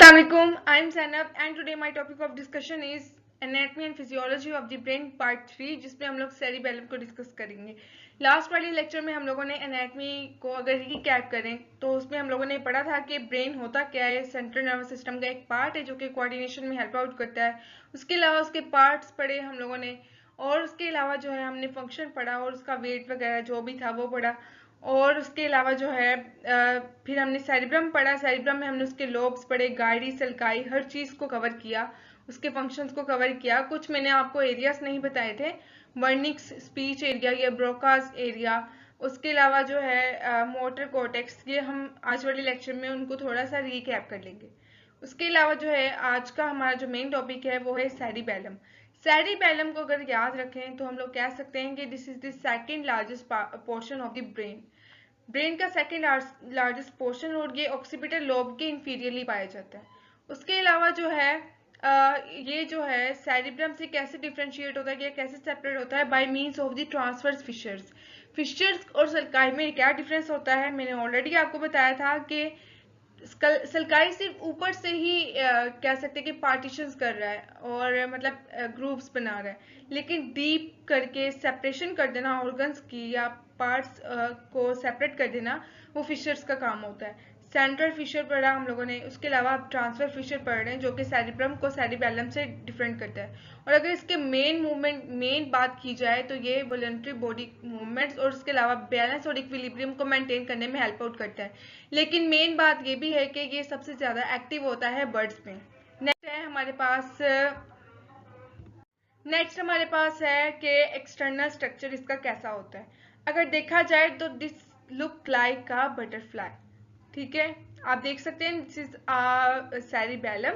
Assalamualaikum, I am Zainab and today my topic of discussion is Anatomy and Physiology of the Brain Part 3 जिसमें हम लोग cerebellum को discuss करेंगे। Last वाले lecture में हम लोगों ने एनाटमी को अगर रिकैप करें तो उसमें हम लोगों ने पढ़ा था कि ब्रेन होता क्या है, सेंट्रल नर्वस सिस्टम का एक पार्ट है जो कि कोऑर्डिनेशन में हेल्प आउट करता है। उसके अलावा उसके पार्ट्स पढ़े हम लोगों ने और उसके अलावा जो है हमने फंक्शन पढ़ा और उसका वेट वगैरह जो भी था वो पढ़ा। और उसके अलावा जो है फिर हमने सेरिब्रम पढ़ा। सेरिब्रम में हमने उसके लोब्स पढ़े, गाइडी, सल्काई, हर चीज़ को कवर किया, उसके फंक्शंस को कवर किया। कुछ मैंने आपको एरियाज नहीं बताए थे, वर्निक्स स्पीच एरिया या ब्रोकास एरिया। उसके अलावा जो है मोटर कोर्टेक्स, ये हम आज वाले लेक्चर में उनको थोड़ा सा रिकैप कर लेंगे। उसके अलावा जो है आज का हमारा जो मेन टॉपिक है वो है सेरिबेलम। सेरिबेलम को अगर याद रखें तो हम लोग कह सकते हैं कि this is the second largest portion of the brain. Brain का सेकेंड लार्जेस्ट पोर्शन और ये ऑक्सीपिटल लोब के इंफीरियरली पाया जाता है। उसके अलावा जो है ये जो है सेरिब्रम से कैसे डिफ्रेंशिएट होता है या कैसे सेपरेट होता है, by means of the transverse fissures. Fissures और सल्काई में क्या डिफरेंस होता है मैंने ऑलरेडी आपको बताया था कि सल्काई सिर्फ ऊपर से ही कह सकते हैं कि पार्टीशंस कर रहा है और मतलब ग्रुप्स बना रहा है, लेकिन डीप करके सेपरेशन कर देना ऑर्गन्स की या पार्ट्स को सेपरेट कर देना वो फिशर्स का काम होता है। सेंट्रल फिशर पढ़ा हम लोगों ने, उसके अलावा आप ट्रांसफर फिशर पढ़ रहे हैं जो कि सेरिब्रम को सेरिबेलम से डिफरेंट करता है। और अगर इसके मेन बात की जाए तो ये वॉलंटरी बॉडी मूवमेंट्स और उसके अलावा बैलेंस और इक्विलिब्रियम को मेंटेन करने में हेल्प आउट करता है। लेकिन मेन बात ये भी है कि ये सबसे ज़्यादा एक्टिव होता है बर्ड्स में। नेक्स्ट हमारे पास है कि एक्सटर्नल स्ट्रक्चर इसका कैसा होता है। अगर देखा जाए तो this look like a butterfly, ठीक है, आप देख सकते हैं दिस इज सेरिबेलम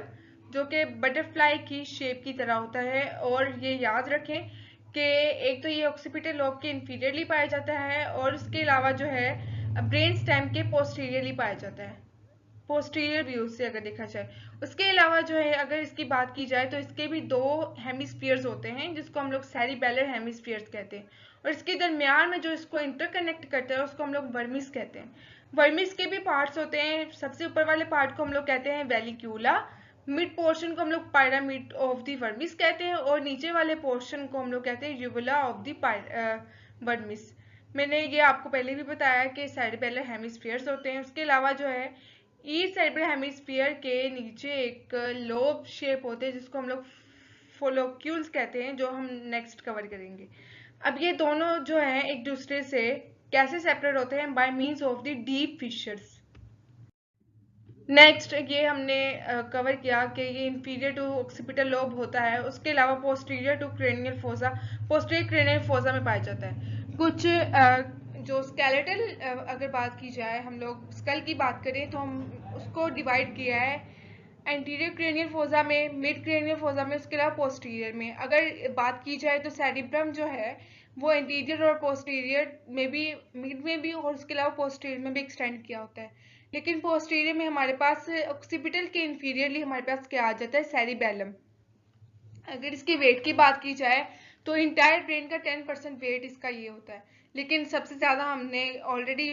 जो कि बटरफ्लाई की शेप की तरह होता है। और ये याद रखें कि एक तो ये ऑक्सीपिटल लोब के इंफीरियरली पाया जाता है और उसके अलावा जो है ब्रेन स्टेम के पोस्टीरियरली पाया जाता है, पोस्टीरियर व्यू से अगर देखा जाए। उसके अलावा जो है अगर इसकी बात की जाए तो इसके भी दो हेमिस्फीयर्स होते हैं जिसको हम लोग सेरिबेलर हेमिस्फीयर्स कहते हैं। और इसके दरमियान में जो इसको इंटरकनेक्ट करता है उसको हम लोग वर्मिस कहते हैं। वर्मिस के भी पार्ट्स होते हैं। सबसे ऊपर वाले पार्ट को हम लोग कहते हैं वेलिक्यूला, मिड पोर्शन को हम लोग पायरामिड ऑफ द वर्मिस कहते हैं और नीचे वाले पोर्शन को हम लोग कहते हैं यूवुला ऑफ द वर्मिस। मैंने ये आपको पहले भी बताया कि सेरिबेलर हेमिस्फीयर्स होते हैं। उसके अलावा जो है ईस्ट सेरेब्रल हेमिस्फीयर के नीचे एक लोब शेप होते हैं जिसको हम लोग फोलोक्यूल्स कहते हैं, जो हम नेक्स्ट कवर करेंगे। अब ये दोनों जो हैं एक दूसरे से कैसे सेपरेट होते हैं, by means of the deep fissures. Next ये हमने कवर किया कि ये इंफीरियर टू ऑक्सीपिटल लोब होता है। उसके अलावा posterior to cranial fossa, posterior cranial fossa में पाया जाता है। कुछ जो स्केलेटल अगर बात की जाए, हम लोग स्कल की बात करें तो हम उसको डिवाइड किया है एंटीरियर क्रेनियल फोसा में, मिड क्रेनियल फोसा में, उसके अलावा पोस्टीरियर में। अगर बात की जाए तो सेरिब्रम जो है वो एंटीरियर और पोस्टीरियर में भी, मिड में भी और उसके अलावा पोस्टीरियर में भी एक्सटेंड किया होता है। लेकिन पोस्टीरियर में हमारे पास ऑक्सीपिटल के इंफीरियरली हमारे पास क्या आ जाता है, सेरिबेलम। अगर इसके वेट की बात की जाए तो इंटायर ब्रेन का 10% वेट इसका ये होता है। लेकिन सबसे ज़्यादा हमने ऑलरेडी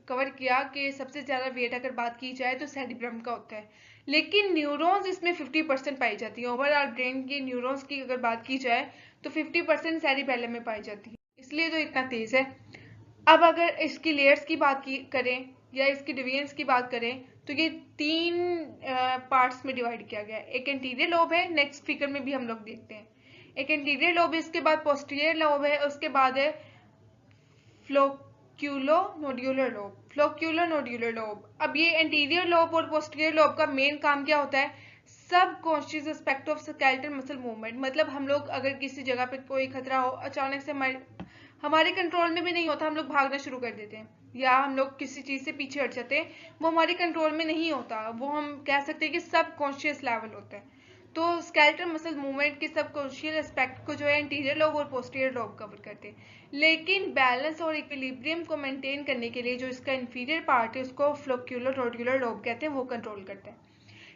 कवर किया कि सबसे ज़्यादा वेट अगर बात की जाए तो सेरिब्रम का होता है। लेकिन न्यूरॉन्स इसमें 50% पाई जाती है। ओवरऑल ब्रेन के न्यूरॉन्स की अगर बात की जाए तो 50% सेरिबेलम में पाई जाती है, इसलिए तो इतना तेज़ है। अब अगर इसकी लेयर्स की बात की करें या इसकी डिवीजन्स की बात करें तो ये तीन पार्ट्स में डिवाइड किया गया है। एक एंटीरियर लोब है, नेक्स्ट फिगर में भी हम लोग देखते हैं। एक एंटीरियर लोब है, इसके बाद पोस्टीरियर लोब है, उसके बाद है फ्लोक्यूलो नोड्यूलर लोब, फ्लोक्यूलो नोड्यूलर लोब। अब ये एंटीरियर लोब और पोस्टीरियर लोब का मेन काम क्या होता है, सब conscious aspect of skeletal muscle movement. मतलब हम लोग अगर किसी जगह पे कोई खतरा हो, अचानक से हमारे कंट्रोल में भी नहीं होता, हम लोग भागना शुरू कर देते हैं या हम लोग किसी चीज से पीछे हट जाते हैं, वो हमारे कंट्रोल में नहीं होता, वो हम कह सकते हैं कि सब कॉन्शियस लेवल होता है। तो स्केलेटल मसल मूवमेंट के सब कॉन्शियस एस्पेक्ट को जो है एंटीरियर लोब और पोस्टीरियर लोब कवर करते हैं। लेकिन बैलेंस और इक्विलिब्रियम को मेंटेन करने के लिए जो इसका इंफीरियर पार्ट है उसको फ्लोक्यूलर नोड्यूलर लोब कहते हैं, वो कंट्रोल करता है।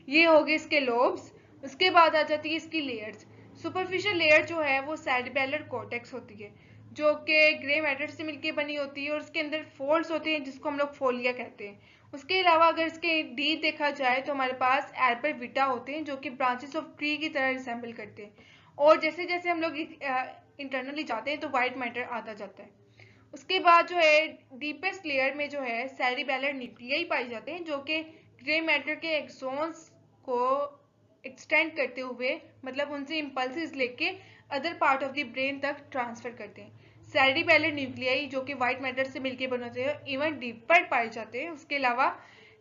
ये हो गए इसके लोब्स। उसके बाद आ जाती है इसकी लेयर्स। सुपरफिशियल लेयर जो है वो सेरिबेलर कॉर्टेक्स होती है जो कि ग्रे मैटर से मिलकर बनी होती है और उसके अंदर फोल्ड्स होते हैं जिसको हम लोग फोलिया कहते हैं। उसके अलावा अगर इसके डी देखा जाए तो हमारे पास एल्बर वीटा होते हैं जो कि ब्रांचेस ऑफ ट्री की तरह रिसेंबल करते हैं, और जैसे जैसे हम लोग इंटरनली जाते हैं तो वाइट मैटर आता जाता है। उसके बाद जो है डीपेस्ट लेयर में जो है सेरिबेलर न्यूक्लियाई पाए जाते हैं जो कि ग्रे मैटर के एक्सॉन्स को एक्सटेंड करते हुए, मतलब उनसे इंपल्सेस लेके other part of the brain तक ट्रांसफर करते हैं। सेरिबेलर न्यूक्लियाई जो कि व्हाइट मैटर से मिलकर बनते हैं इवन डीपर पाए जाते हैं। उसके अलावा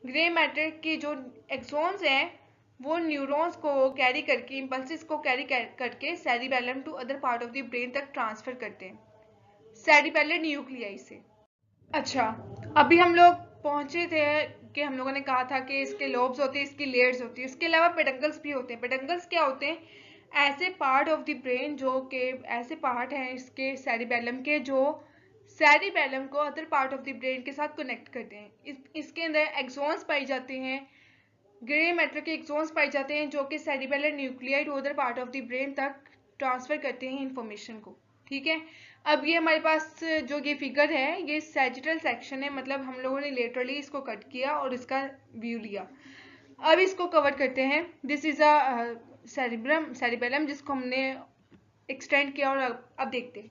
ग्रे मैटर के जो एक्सॉन्स हैं वो न्यूरॉन्स को कैरी करके, इंपल्सेस को कैरी करके cerebellum to other part of the brain तक ट्रांसफर करते हैं सेरिबेलर न्यूक्लियाई से। अच्छा, अभी हम लोग पहुंचे थे कि हम लोगों ने कहा था कि इसके लोब्स होते हैं, इसकी लेयर्स होती है, उसके अलावा पेडंकल्स भी होते हैं। पेडंकल्स क्या होते हैं? ऐसे पार्ट ऑफ द ब्रेन जो कि ऐसे पार्ट हैं इसके सेरिबेलम के जो सेरिबेलम को other part of the brain के साथ कनेक्ट करते हैं। इसके अंदर एक्सॉन्स पाई जाते हैं, ग्रे मैटर के एक्सॉन्स पाए जाते हैं जो कि cerebellar nuclei to other part of the brain तक ट्रांसफर करते हैं इंफॉर्मेशन को। ठीक है, अब ये हमारे पास जो ये फिगर है ये सैजिटल सेक्शन है, मतलब हम लोगों ने लेटरली इसको कट किया और इसका व्यू लिया। अब इसको कवर करते हैं। दिस इज अ सेरिबेलम जिसको हमने एक्सटेंड किया, और अब देखते हैं।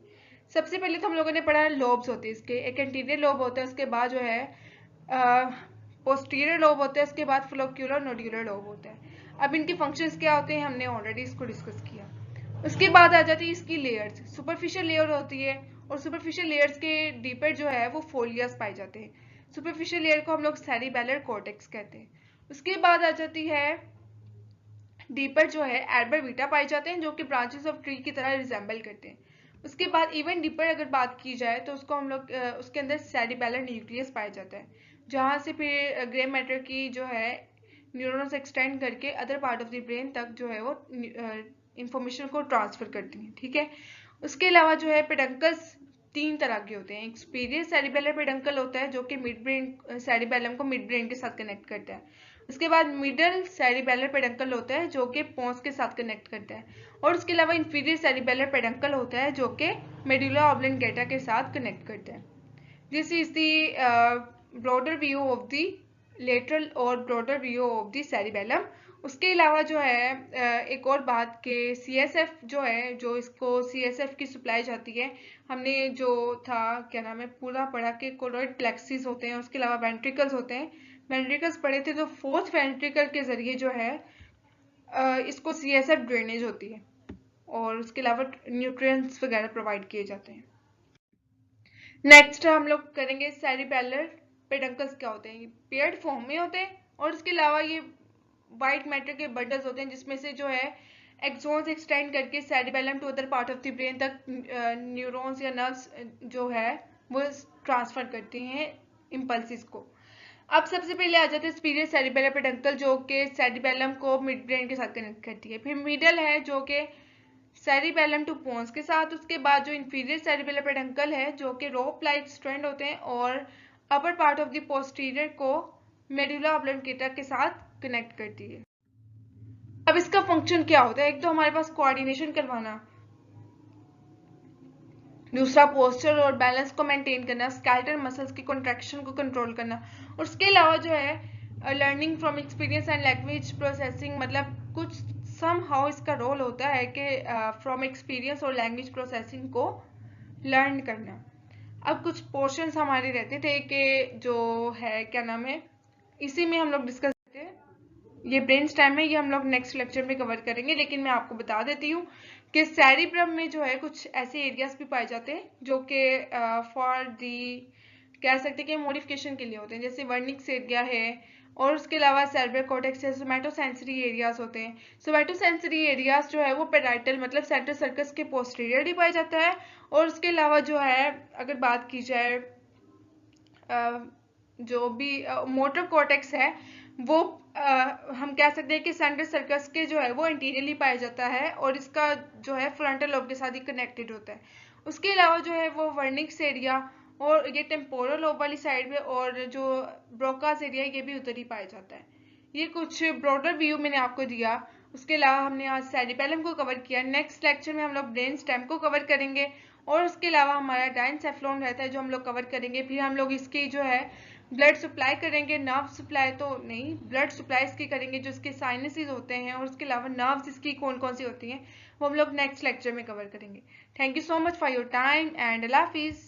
सबसे पहले तो हम लोगों ने पढ़ा लोब्स होते हैं इसके, एक एंटीरियर लोब होता है, उसके बाद जो है पोस्टीरियर लोब होता है, उसके बाद फ्लोक्यूलर नोड्यूलर लोब होता है। अब इनके फंक्शंस क्या होते हैं हमने ऑलरेडी इसको डिस्कस किया। उसके बाद आ जाती है इसकी लेयर्स। सुपरफिशियल लेयर होती है, और सुपरफिशियल लेयर्स के डीपर जो है वो फोलियास पाए जाते हैं। सुपरफिशियल लेयर को हम लोग सेरिबेलर कॉर्टेक्स कहते हैं। उसके बाद आ जाती है डीपर जो है एल्बर वीटा पाए जाते हैं जो कि ब्रांचेस ऑफ ट्री की तरह रिजेंबल करते हैं। उसके बाद इवन डीपर अगर बात की जाए तो उसको हम लोग उसके अंदर सेरिबेलर न्यूक्लियस पाया जाता है, जहां से फिर ग्रे मैटर की जो है न्यूरॉन्स एक्सटेंड करके other part of the brain तक जो है वो इंफॉर्मेशन को ट्रांसफर करती हैं। ठीक है, उसके अलावा जो है पेडंकल्स तीन तरह के होते हैं। एक सुपीरियर सेरिबेलर पेडंकल होता है जो कि मिड ब्रेन सेरिबेलम को मिड ब्रेन के साथ कनेक्ट करता है। उसके बाद मिडल सेरिबेलर पेडंकल होता है जो कि पोन्स के साथ कनेक्ट करता है, और उसके अलावा इंफीरियर सेरिबेलर पेडंकल होता है जो कि मेडुला ऑब्लिंगेटा के साथ कनेक्ट करता है। This is the broader view of the lateral और broader view of the cerebellum. उसके अलावा जो है एक और बात कि सीएसएफ जो है, जो इसको सीएसएफ की सप्लाई जाती है, हमने जो था क्या नाम है पूरा पढ़ा कि कोरोइड प्लेक्सिस होते हैं, उसके अलावा वेंट्रिकल्स होते हैं। वेंट्रिकल्स पढ़े थे तो फोर्थ वेंट्रिकल के जरिए जो है इसको सीएसएफ ड्रेनेज होती है, और उसके अलावा न्यूट्रिएंट्स वगैरह प्रोवाइड किए जाते हैं। नेक्स्ट हम लोग करेंगे सेरिबेलर पेडंकल्स क्या होते हैं। ये पेयर्ड फॉर्म में होते हैं, और उसके अलावा ये व्हाइट मैटर के बंडल्स होते हैं जिसमें से जो है एक्सॉन्स एक्सटेंड करके cerebellum to other part of the brain तक न्यूरॉन्स या नर्व्स जो है वो ट्रांसफर करते हैं इंपल्सिस को। अब सबसे पहले आ जाते हैं सुपीरियर सेरिबेलर पेडंकल जो कि सेरिबेलम को मिड ब्रेन के साथ कनेक्ट करती है। फिर मिडल है जो कि सेरिबेलम टू पोन्स के साथ। उसके बाद जो इंफीरियर सेरिबेलर पेडंकल है जो कि रोप लाइक स्ट्रैंड होते हैं, और upper part of the posterior को मेडुला ऑब्लिंगेटा के साथ कनेक्ट करती है। अब इसका फंक्शन क्या होता है? एक तो हमारे पास कोऑर्डिनेशन करवाना, दूसरा पोस्चर और बैलेंस को मेंटेन करना, स्केलेटल मसल्स की कॉन्ट्रैक्शन को कंट्रोल करना, और उसके अलावा जो है learning from experience and language processing, मतलब कुछ समहाउ इसका रोल होता है कि फ्रॉम एक्सपीरियंस और लैंग्वेज प्रोसेसिंग को लर्न करना। अब कुछ पोर्शंस हमारे रहते थे कि जो है क्या नाम है, इसी में हम लोग डिस्कस करते हैं। ये ब्रेन स्टेम है, ये हम लोग नेक्स्ट लेक्चर में कवर करेंगे, लेकिन मैं आपको बता देती हूँ कि सेरिब्रम में जो है कुछ ऐसे एरियाज भी पाए जाते हैं जो कि फॉर दी कह सकते हैं कि मॉडिफिकेशन के लिए होते हैं, जैसे वर्निक्स एरिया है, और उसके अलावा सेरेब्रल कॉर्टेक्स है। सोमैटोसेंसरी एरियाज होते हैं। सोमैटोसेंसरी एरियाज जो है वो पेराइटल मतलब सेंट्रल सर्कस के पोस्टीरियरली पाया जाता है, और उसके अलावा जो है अगर बात की जाए जो भी मोटर कॉर्टेक्स है वो हम कह सकते हैं कि सेंट्रल सर्कस के जो है वो इंटीरियरली पाया जाता है, और इसका जो है फ्रंटल लोब के साथ ही कनेक्टेड होता है। उसके अलावा जो है वो वर्निक्स एरिया, और ये टेम्पोरल लोब वाली साइड में, और जो ब्रोकास एरिया ये भी उधर ही पाया जाता है। ये कुछ ब्रॉडर व्यू मैंने आपको दिया। उसके अलावा हमने आज सेरिबेलम को कवर किया। नेक्स्ट लेक्चर में हम लोग ब्रेन स्टेम को कवर करेंगे, और उसके अलावा हमारा डायनसेफ्लॉन रहता है जो हम लोग कवर करेंगे। फिर हम लोग इसकी जो है ब्लड सप्लाई करेंगे, नर्व सप्लाई तो नहीं, ब्लड सप्लाई इसकी करेंगे जो इसके साइनसेस होते हैं, और उसके अलावा नर्व्स इसकी कौन कौन सी होती हैं वो हम लोग नेक्स्ट लेक्चर में कवर करेंगे। Thank you so much for your time and अल्लाह हाफिज़।